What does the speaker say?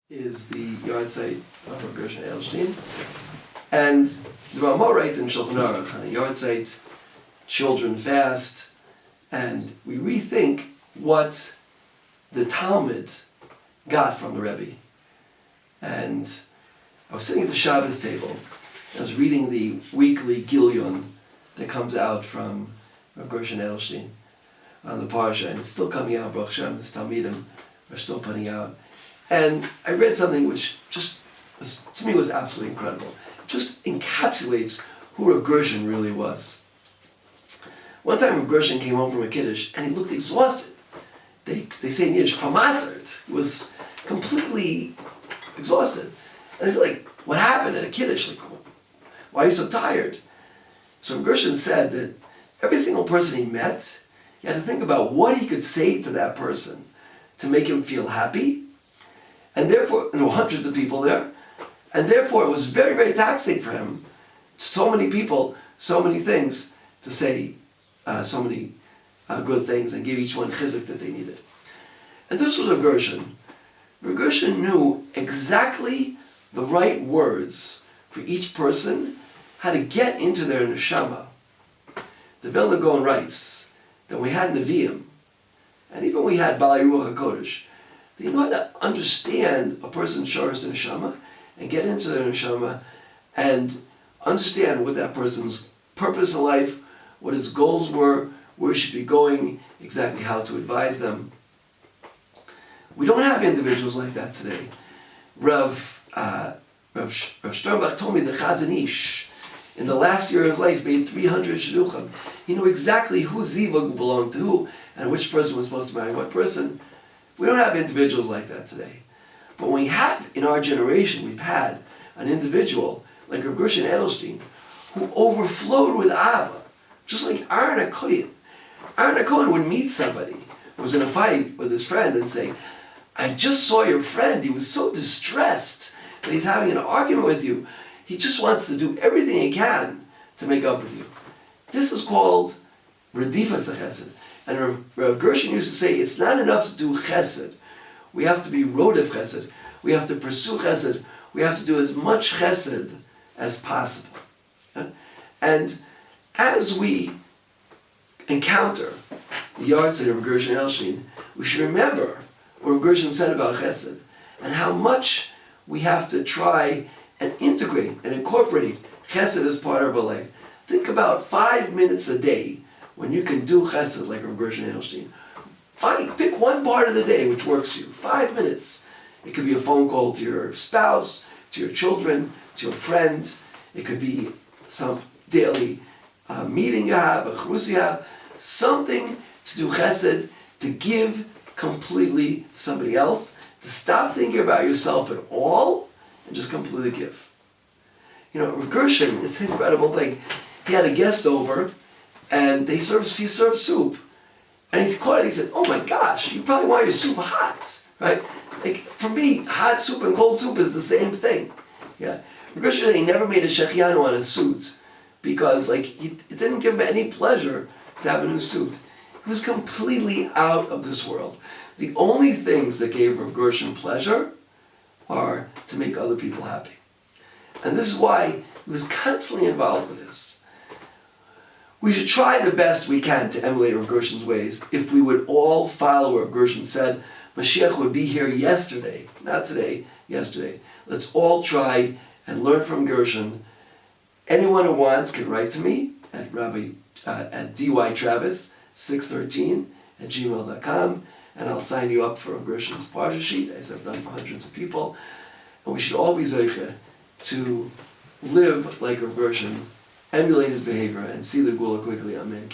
is the yard site of Rav Gershon Edlestein. And the Ramah writes in Shulchan Aruch on a yard site, children fast, and we rethink what the Talmud got from the Rebbe. And I was sitting at the Shabbos table, and I was reading the weekly Gilyon that comes out from Rav Gershon Edlestein on the Parsha, and it's still coming out. Baruch Hashem, the Talmidim are still putting out. And I read something which just was, to me, was absolutely incredible. It just encapsulates who Rav Gershon really was. One time Rav Gershon came home from a Kiddush and he looked exhausted. They say in Yiddish, vermatert. He was completely exhausted. And it's like, what happened at a Kiddush? Like, why are you so tired? So Rav Gershon said that every single person he met, he had to think about what he could say to that person to make him feel happy. And therefore, there were hundreds of people there, and therefore it was very, very taxing for him. So many people, so many things to say, so many good things, and give each one chizuk that they needed. And this was Rav Gershon. Rav Gershon knew exactly the right words for each person, how to get into their neshama. The Vilna Gaon writes that we had Nevi'im, and even we had Balei Ruach HaKodesh. They know how to understand a person's shorest neshama and get into their neshama and understand what that person's purpose in life, what his goals were, where he should be going, exactly how to advise them. We don't have individuals like that today. Rav Sternbach told me the Chazon Ish, in the last year of his life, made 300 shidduchim. He knew exactly who zivug belonged to who and which person was supposed to marry what person. We don't have individuals like that today. But when we have, in our generation, we've had an individual like Rav Gershon Edlestein who overflowed with Ava, just like Aaron HaKohen. Aaron HaKohen would meet somebody who was in a fight with his friend and say, I just saw your friend, he was so distressed that he's having an argument with you. He just wants to do everything he can to make up with you. This is called Redifas HaChesed. And Rav Gershon used to say, it's not enough to do chesed. We have to be rodef chesed. We have to pursue chesed. We have to do as much chesed as possible. And as we encounter the yard site of Rav Gershon Edlestein, we should remember what Rav Gershon said about chesed and how much we have to try and integrate and incorporate chesed as part of our life. Think about 5 minutes a day when you can do chesed like Rav Gershon Edlestein. Fine, pick one part of the day which works for you. 5 minutes. It could be a phone call to your spouse, to your children, to your friend. It could be some daily meeting you have, a chrus you have. Something to do chesed, to give completely to somebody else, to stop thinking about yourself at all, and just completely give. You know, Rav Gershon, it's an incredible thing. He had a guest over, and he served soup. And he caught it, he said, oh my gosh, you probably want your soup hot, right? Like, for me, hot soup and cold soup is the same thing. Yeah. Rav Gershon said he never made a shechianu on his suit, because it didn't give him any pleasure to have a new suit. He was completely out of this world. The only things that gave Rav Gershon pleasure are to make other people happy. And this is why he was constantly involved with this. We should try the best we can to emulate Rav Gershon's ways. If we would all follow what Rav Gershon said, Mashiach would be here yesterday, not today, yesterday. Let's all try and learn from Gershon. Anyone who wants can write to me at dytravis613@gmail.com, and I'll sign you up for Rav Gershon's Parsha sheet, as I've done for hundreds of people. And we should all be zeicha to live like Rav Gershon, emulate his behavior, and see the Gula quickly. Amen.